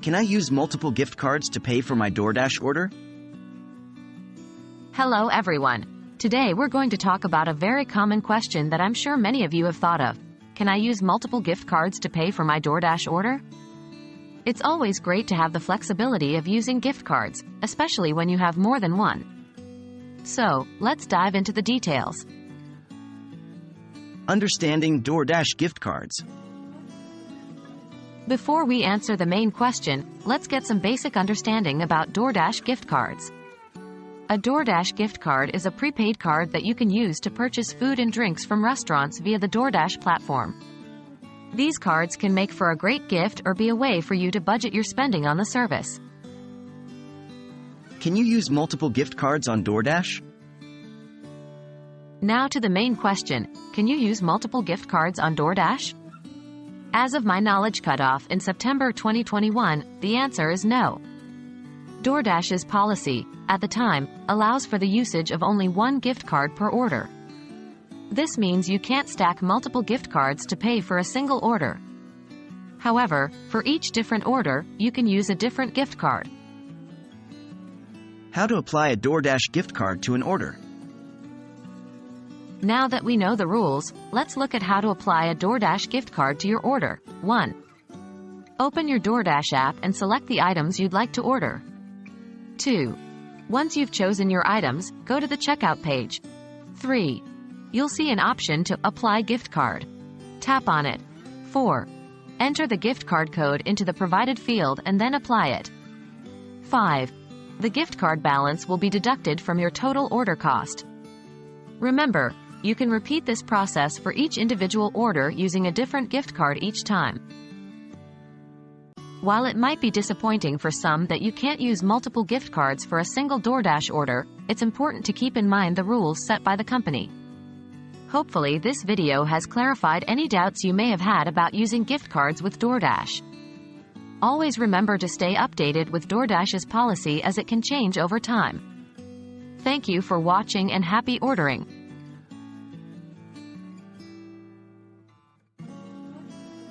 Can I use multiple gift cards to pay for my DoorDash order? Hello everyone. Today we're going to talk about a very common question that I'm sure many of you have thought of. Can I use multiple gift cards to pay for my DoorDash order? It's always great to have the flexibility of using gift cards, especially when you have more than one. So, let's dive into the details. Understanding DoorDash gift cards. Before we answer the main question, let's get some basic understanding about DoorDash gift cards. A DoorDash gift card is a prepaid card that you can use to purchase food and drinks from restaurants via the DoorDash platform. These cards can make for a great gift or be a way for you to budget your spending on the service. Can you use multiple gift cards on DoorDash? Now to the main question, can you use multiple gift cards on DoorDash? As of my knowledge cutoff in September 2021, the answer is no. DoorDash's policy, at the time, allows for the usage of only one gift card per order. This means you can't stack multiple gift cards to pay for a single order. However, for each different order, you can use a different gift card. How to apply a DoorDash gift card to an order. Now that we know the rules, let's look at how to apply a DoorDash gift card to your order. 1. Open your DoorDash app and select the items you'd like to order. 2. Once you've chosen your items, go to the checkout page. 3. You'll see an option to Apply Gift Card. Tap on it. 4. Enter the gift card code into the provided field and then apply it. 5. The gift card balance will be deducted from your total order cost. Remember, you can repeat this process for each individual order using a different gift card each time. While it might be disappointing for some that you can't use multiple gift cards for a single DoorDash order, it's important to keep in mind the rules set by the company. Hopefully this video has clarified any doubts you may have had about using gift cards with DoorDash. Always remember to stay updated with DoorDash's policy as it can change over time. Thank you for watching and happy ordering.